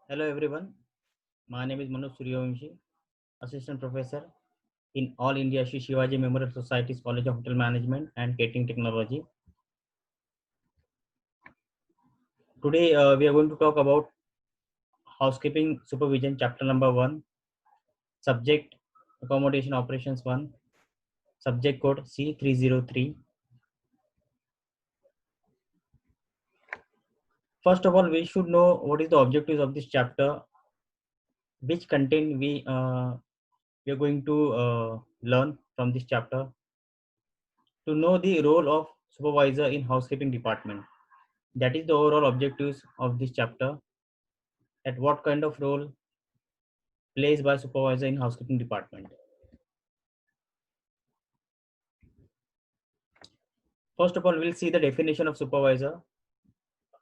Hello everyone, my name is Manoj Suryavamshi, Assistant Professor in All India Shri Shivaji Memorial Society's College of Hotel Management and Catering Technology. Today we are going to talk about Housekeeping Supervision, Chapter number 1, Subject Accommodation Operations 1, Subject Code C303. First of all, we should know what is the objectives of this chapter, which content we are going to learn from this chapter. To know the role of supervisor in housekeeping department. That is the overall objectives of this chapter. At what kind of role plays by supervisor in housekeeping department. First of all, we'll see the definition of supervisor.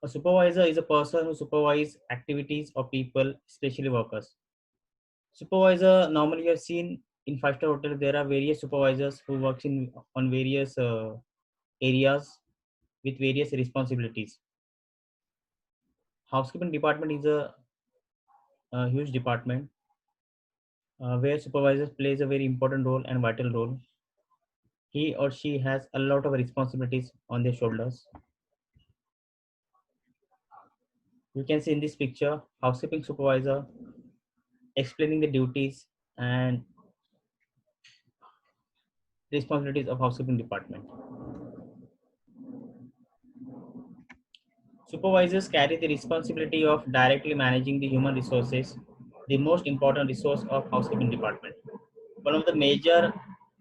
A supervisor is a person who supervises activities of people, especially workers. Supervisor normally you have seen in five-star hotel there are various supervisors who works in on various areas with various responsibilities. Housekeeping department is a huge department where supervisors plays a very important role and vital role. He or she has a lot of responsibilities on their shoulders. You can see in this picture housekeeping supervisor explaining the duties and responsibilities of housekeeping department. Supervisors carry the responsibility of directly managing the human resources, the most important resource of housekeeping department. One of the major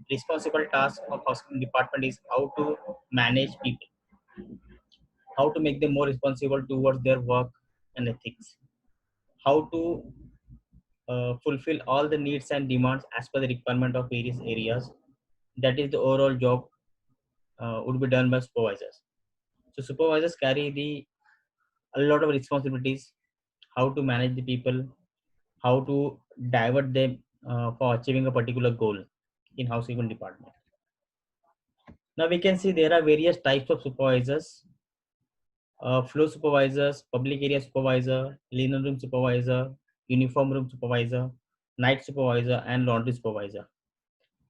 responsible tasks of housekeeping department is how to manage people, how to make them more responsible towards their work and ethics, how to fulfill all the needs and demands as per the requirement of various areas. That is the overall job would be done by supervisors. So supervisors carry the a lot of responsibilities, how to manage the people, how to divert them for achieving a particular goal in housekeeping department. Now we can see there are various types of supervisors: floor supervisors, public area supervisor, linen room supervisor, uniform room supervisor, night supervisor, and laundry supervisor.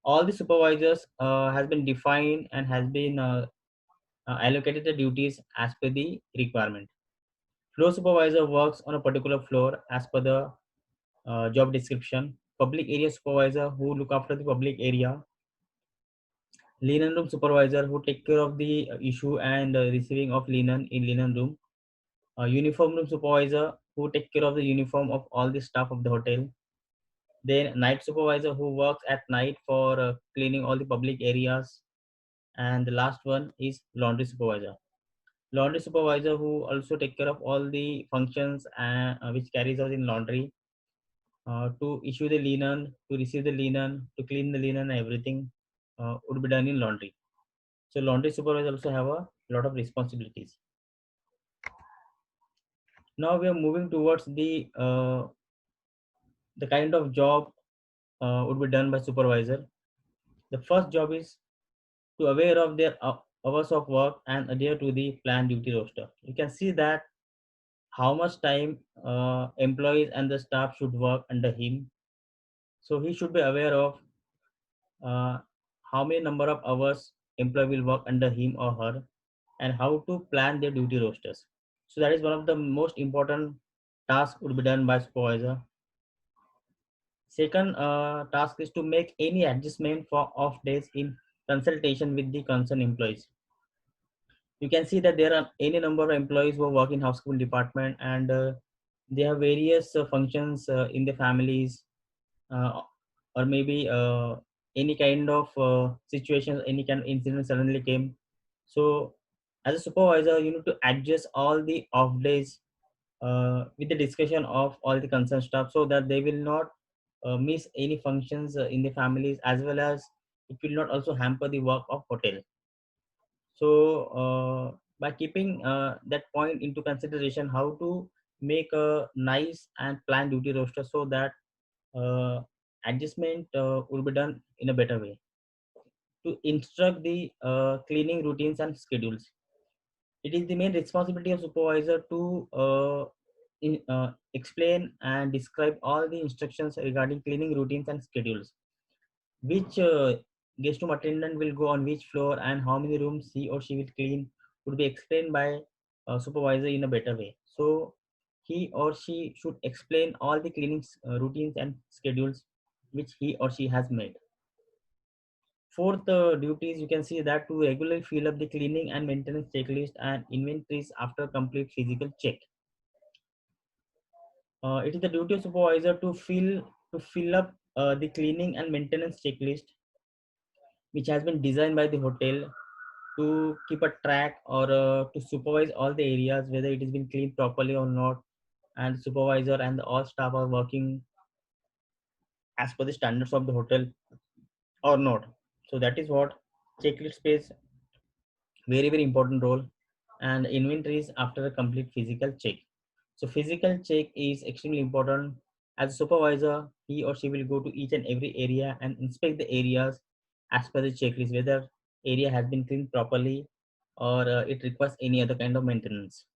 All the supervisors has been defined and has been allocated the duties as per the requirement. Floor supervisor works on a particular floor as per the job description. Public area supervisor who look after the public area. Linen room supervisor who take care of the issue and receiving of linen in linen room. Uniform room supervisor who take care of the uniform of all the staff of the hotel. Then night supervisor who works at night for cleaning all the public areas. And the last one is laundry supervisor. Laundry supervisor who also take care of all the functions which carries out in laundry, to issue the linen, to receive the linen, to clean the linen, and everything would be done in laundry. So laundry supervisor also have a lot of responsibilities. Now we are moving towards the kind of job would be done by supervisor. The first job is to aware of their hours of work and adhere to the planned duty roster. You can see that how much time employees and the staff should work under him. So he should be aware of uh, how many number of hours employee will work under him or her and how to plan their duty rosters. So that is one of the most important tasks would be done by supervisor. Second task is to make any adjustment for off days in consultation with the concerned employees. You can see that there are any number of employees who work in housekeeping department and they have various functions in their families, uh, or maybe any kind of situation, any kind of incident suddenly came. So as a supervisor you need to adjust all the off days with the discussion of all the concerned staff so that they will not miss any functions in the families, as well as it will not also hamper the work of hotel. So by keeping that point into consideration, how to make a nice and planned duty roster so that uh, adjustment will be done in a better way. To instruct the cleaning routines and schedules, it is the main responsibility of supervisor to explain and describe all the instructions regarding cleaning routines and schedules. Which guest room attendant will go on which floor and how many rooms he or she will clean would be explained by supervisor in a better way. So he or she should explain all the cleaning routines and schedules which he or she has made. Fourth duties, you can see that to regularly fill up the cleaning and maintenance checklist and inventories after complete physical check. It is the duty of supervisor to fill up the cleaning and maintenance checklist which has been designed by the hotel to keep a track or to supervise all the areas whether it has been cleaned properly or not, and supervisor and all staff are working as per the standards of the hotel or not. So that is what checklist plays very very important role. And inventories after a complete physical check. So physical check is extremely important. As a supervisor, he or she will go to each and every area and inspect the areas as per the checklist whether area has been cleaned properly or it requires any other kind of maintenance.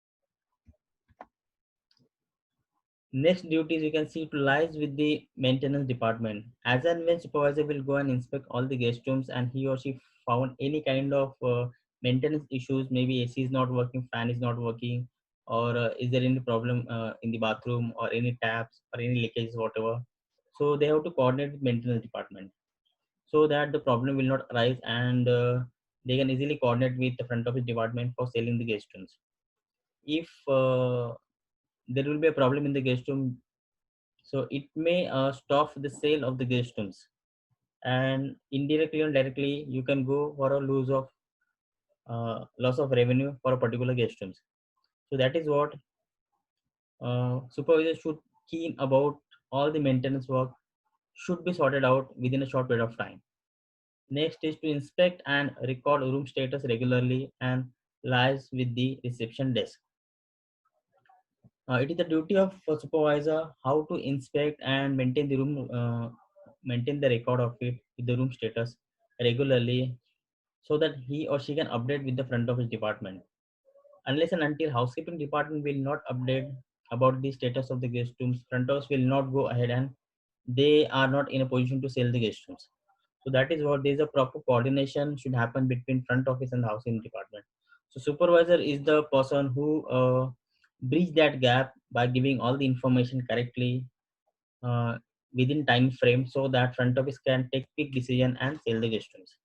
Next duties you can see to lies with the maintenance department. As and when supervisor will go and inspect all the guest rooms and he or she found any kind of maintenance issues, maybe AC is not working, fan is not working, or is there any problem in the bathroom or any taps or any leakages, whatever. So they have to coordinate with maintenance department so that the problem will not arise and they can easily coordinate with the front office department for selling the guest rooms. If there will be a problem in the guest room, so it may stop the sale of the guest rooms, and indirectly and directly you can go for a loss of revenue for a particular guest rooms. So that is what supervisor should keen about. All the maintenance work should be sorted out within a short period of time. Next is to inspect and record room status regularly and liaise with the reception desk. It is the duty of a supervisor how to inspect and maintain the room, maintain the record of it with the room status regularly, so that he or she can update with the front office department. Unless and until housekeeping department will not update about the status of the guest rooms, front office will not go ahead and they are not in a position to sell the guest rooms. So that is what there is a proper coordination should happen between front office and the housing department. So supervisor is the person who bridge that gap by giving all the information correctly uh, within time frame so that front office can take quick decision and sell the guest rooms.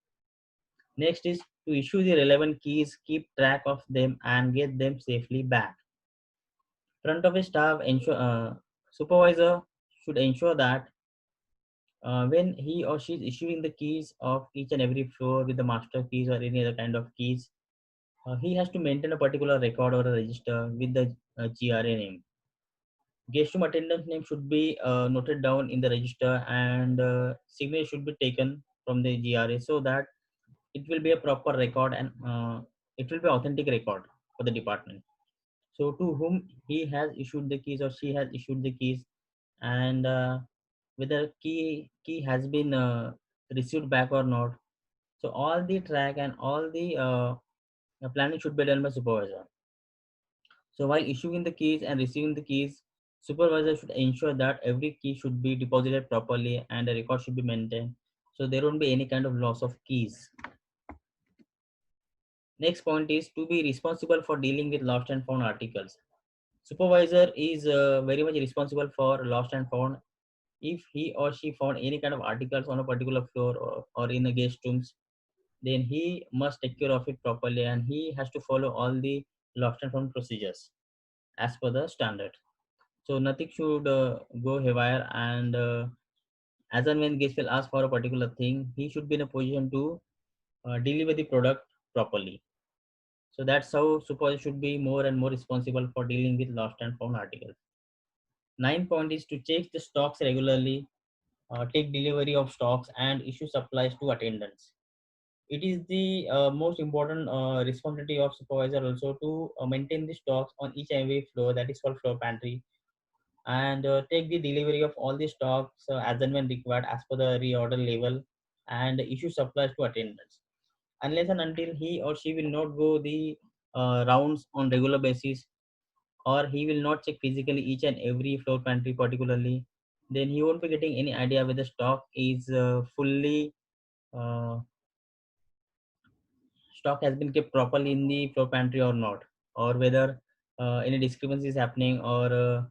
Next is to issue the relevant keys, keep track of them and get them safely back. Front office staff ensure supervisor should ensure that when he or she is issuing the keys of each and every floor with the master keys or any other kind of keys, he has to maintain a particular record or a register with the GRA name. Guest room attendant's name should be noted down in the register and signature should be taken from the GRA so that it will be a proper record and it will be authentic record for the department. So to whom he has issued the keys or she has issued the keys, and whether key has been received back or not. So all the track and all the planning should be done by supervisor. So while issuing the keys and receiving the keys, supervisor should ensure that every key should be deposited properly and the record should be maintained. So there won't be any kind of loss of keys. Next point is to be responsible for dealing with lost and found articles. Supervisor is very much responsible for lost and found. If he or she found any kind of articles on a particular floor or in a guest rooms, then he must take care of it properly and he has to follow all the lost and found procedures as per the standard. So nothing should go haywire, and as and when guest will ask for a particular thing, he should be in a position to deliver the product properly. So that's how supervisor should be more and more responsible for dealing with lost and found articles. Nine point is to check the stocks regularly, take delivery of stocks, and issue supplies to attendants. It is the most important responsibility of supervisor also to maintain the stocks on each and every floor, that is called floor pantry, and take the delivery of all the stocks as and when required as per the reorder level, and issue supplies to attendants. Unless and until he or she will not go the rounds on regular basis, or he will not check physically each and every floor pantry particularly, then he won't be getting any idea whether stock is fully uh, stock has been kept properly in the floor pantry or not, or whether any discrepancy is happening, or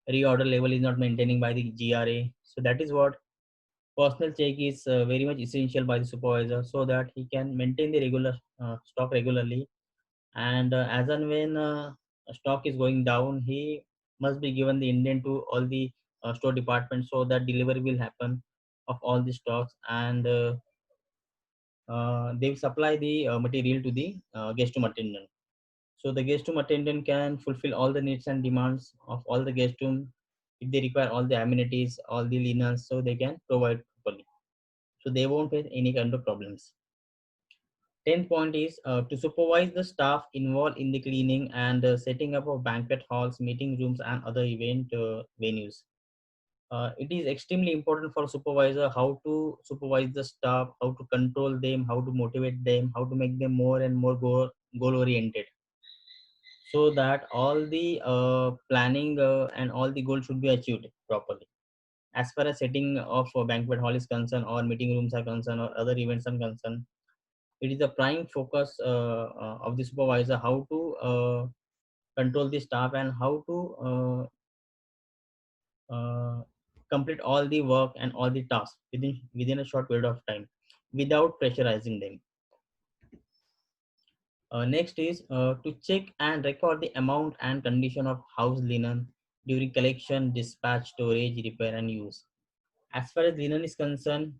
reorder level is not maintaining by the GRA. So that is what personal check is very much essential by the supervisor, so that he can maintain the regular stock regularly. And as and when stock is going down, he must be given the indent to all the store departments, so that delivery will happen of all the stocks, and they will supply the material to the guest room attendant. So the guest room attendant can fulfill all the needs and demands of all the guest room. If they require all the amenities, all the linens, so they can provide properly. So they won't face any kind of problems. 10th point is to supervise the staff involved in the cleaning and setting up of banquet halls, meeting rooms, and other event venues. It is extremely important for supervisor how to supervise the staff, how to control them, how to motivate them, how to make them more and more goal oriented, so that all the planning and all the goals should be achieved properly. As far as setting of a banquet hall is concerned, or meeting rooms are concerned, or other events are concerned, it is the prime focus of the supervisor how to control the staff, and how to complete all the work and all the tasks within a short period of time without pressurizing them. Next is to check and record the amount and condition of house linen during collection, dispatch, storage, repair, and use. As far as linen is concerned,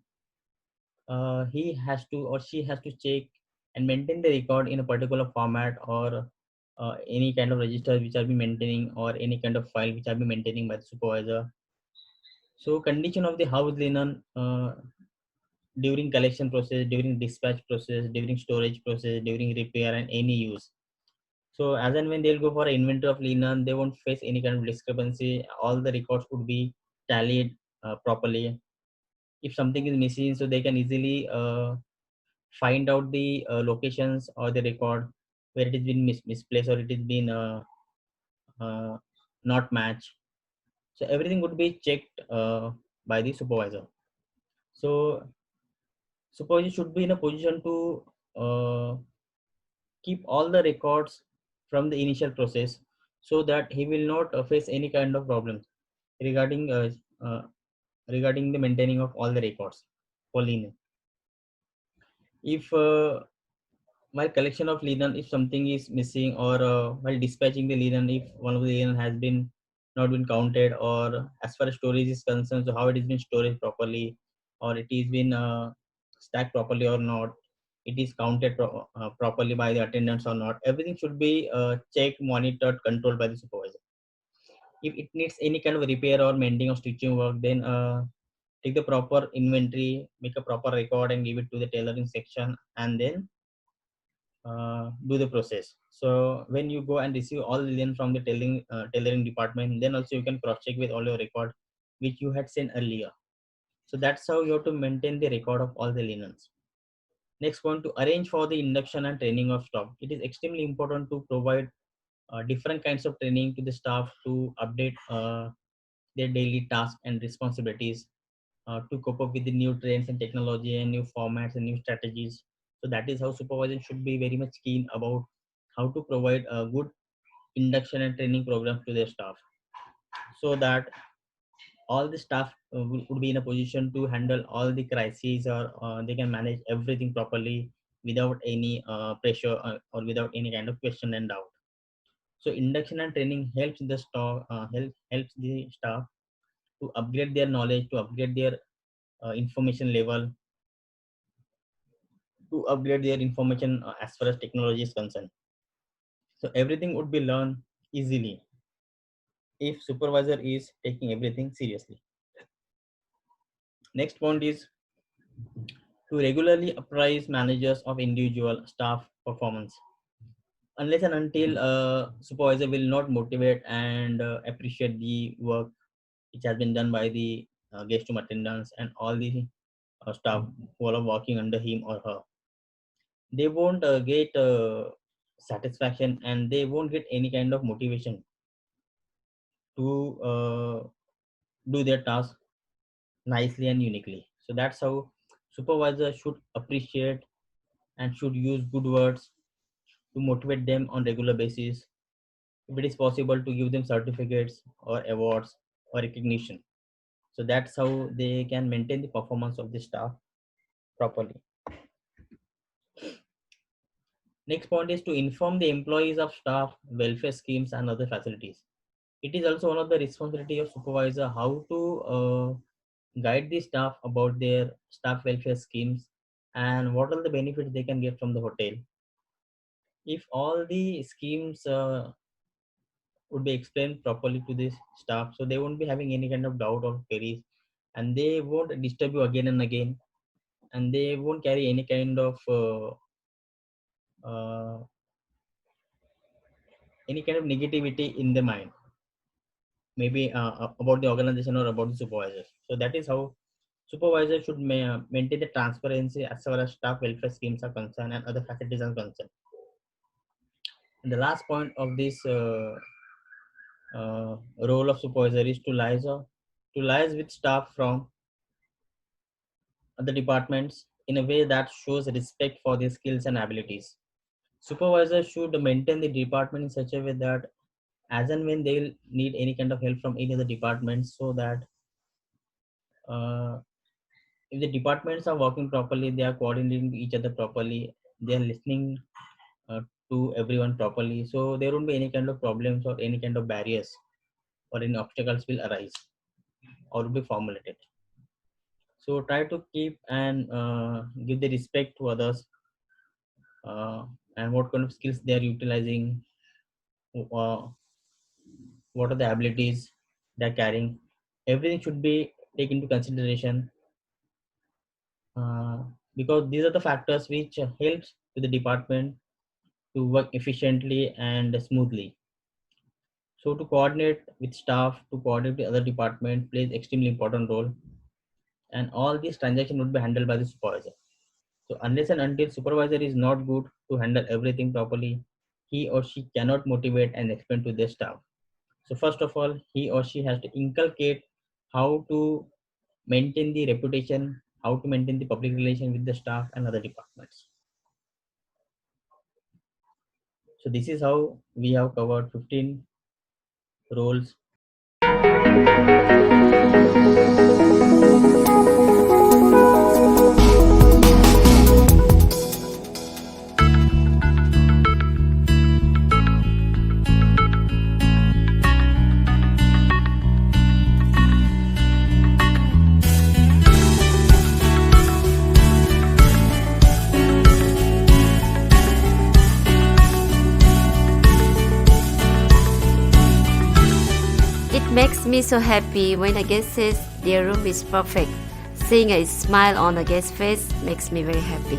he has to or she has to check and maintain the record in a particular format, or any kind of register which are be maintaining, or any kind of file which are be maintaining by the supervisor. So condition of the house linen during collection process, during dispatch process, during storage process, during repair, and any use. So as and when they'll go for an inventory of linen, they won't face any kind of discrepancy. All the records would be tallied properly. If something is missing, so they can easily find out the locations or the record where it has been misplaced, or it has been uh, not matched. So everything would be checked by the supervisor. So supervisor should be in a position to uh, keep all the records from the initial process, so that he will not face any kind of problems regarding uh, regarding the maintaining of all the records for linen. If while collection of linen, if something is missing, or while dispatching the linen, if one of the linen has been not been counted, or as far as storage is concerned, so how it is been stored properly, or it is been stacked properly or not, it is counted properly by the attendants or not, everything should be checked, monitored, controlled by the supervisor. If it needs any kind of repair or mending or stitching work, then take the proper inventory, make a proper record, and give it to the tailoring section, and then do the process. So when you go and receive all the linen from the tailoring department, then also you can cross check with all your record which you had sent earlier. So that's how you have to maintain the record of all the linens. Next point, to arrange for the induction and training of staff. It is extremely important to provide different kinds of training to the staff to update their daily tasks and responsibilities, to cope up with the new trends and technology and new formats and new strategies. So that is how supervisor should be very much keen about how to provide a good induction and training program to their staff, so that all the staff would be in a position to handle all the crises, or they can manage everything properly without any pressure, or without any kind of question and doubt. So induction and training helps the staff, helps the staff to upgrade their knowledge, to upgrade their information level, to upgrade their information as far as technology is concerned. So everything would be learned easily if supervisor is taking everything seriously. Next point is to regularly apprise managers of individual staff performance. Unless and until supervisor will not motivate and appreciate the work which has been done by the guest room attendants and all the staff who are working under him or her, they won't get satisfaction, and they won't get any kind of motivation to do their task nicely and uniquely. So that's how supervisor should appreciate and should use good words to motivate them on regular basis. If it is possible, to give them certificates or awards or recognition. So that's how they can maintain the performance of the staff properly. Next point is to inform the employees of staff welfare schemes and other facilities. It is also one of the responsibility of supervisor how to guide the staff about their staff welfare schemes and what are the benefits they can get from the hotel. If all the schemes would be explained properly to this staff, so they won't be having any kind of doubt or queries, and they won't disturb you again and again, and they won't carry any kind of uh, any kind of negativity in the mind, maybe about the organization or about the supervisor. So that is how supervisor should maintain the transparency as far as staff welfare schemes are concerned and other facilities are concerned. And the last point of this role of supervisor is to liaise with staff from other departments in a way that shows respect for their skills and abilities. Supervisors should maintain the department in such a way that as and when they'll need any kind of help from any other departments, so that uh, if the departments are working properly, they are coordinating each other properly, they are listening uh, to everyone properly, so there won't be any kind of problems or any kind of barriers or any obstacles will arise or will be formulated. So try to keep and give the respect to others, uh, and what kind of skills they are utilizing, uh, what are the abilities they are carrying. Everything should be taken into consideration, uh, because these are the factors which helps to the department to work efficiently and smoothly. So to coordinate with staff, to coordinate with other department plays extremely important role, and all these transactions would be handled by the supervisor. So unless and until supervisor is not good to handle everything properly, he or she cannot motivate and explain to their staff. So first of all, he or she has to inculcate how to maintain the reputation, how to maintain the public relation with the staff and other departments. So this is how we have covered 15 roles. It makes me so happy when a guest says their room is perfect. Seeing a smile on a guest's face makes me very happy.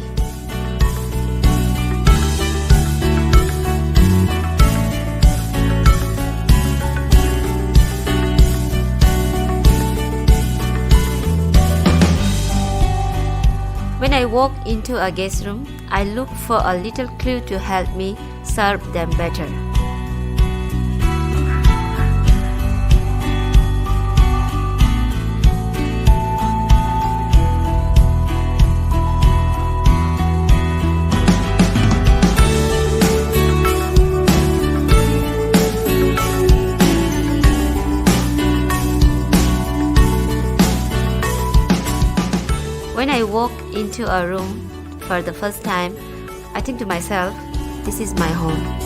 When I walk into a guest room, I look for a little clue to help me serve them better. When I walk into a room for the first time, I think to myself, this is my home.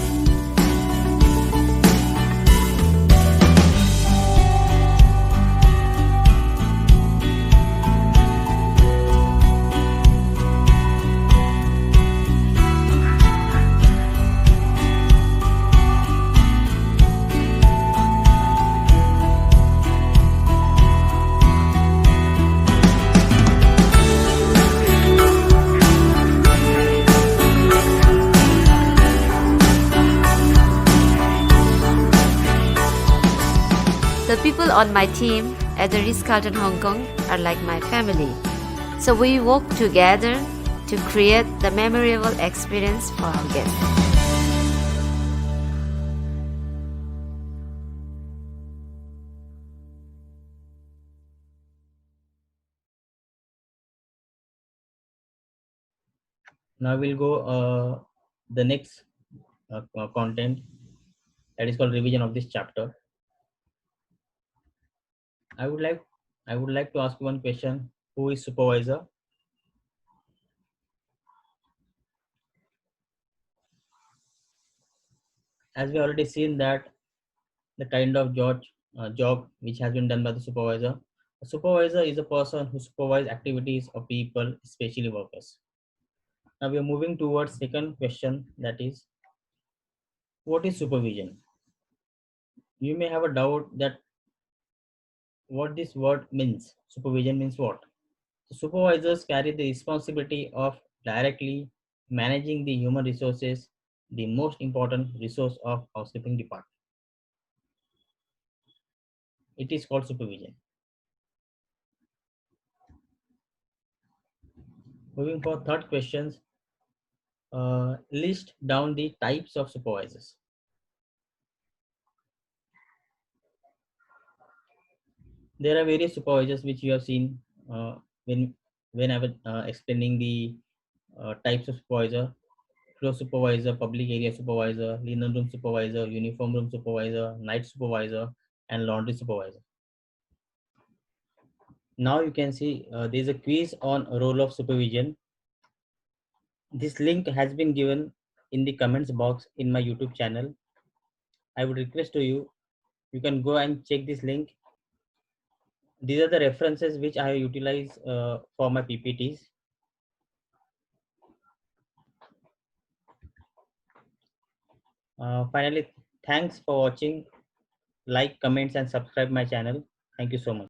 The people on my team at the Ritz-Carlton Hong Kong are like my family. So we work together to create the memorable experience for our guests. Now we'll go the next content, that is called revision of this chapter. I would like I would like to ask one question. Who is supervisor? As we already seen that the kind of job which has been done by the supervisor. A supervisor is a person who supervises activities of people, especially workers. Now we are moving towards second question, that is, what is supervision? You may have a doubt that what this word means. Supervision means what? Supervisors carry the responsibility of directly managing the human resources, the most important resource of housekeeping department. It is called supervision. Moving for third questions, list down the types of supervisors. There are various supervisors which you have seen when I was explaining the types of supervisor: floor supervisor, public area supervisor, linen room supervisor, uniform room supervisor, night supervisor, and laundry supervisor. Now you can see there is a quiz on role of supervision. This link has been given in the comments box in my YouTube channel. I would request to you, you can go and check this link. These are the references which I utilize for my PPTs. Finally, thanks for watching. Like, comments, and subscribe my channel. Thank you so much.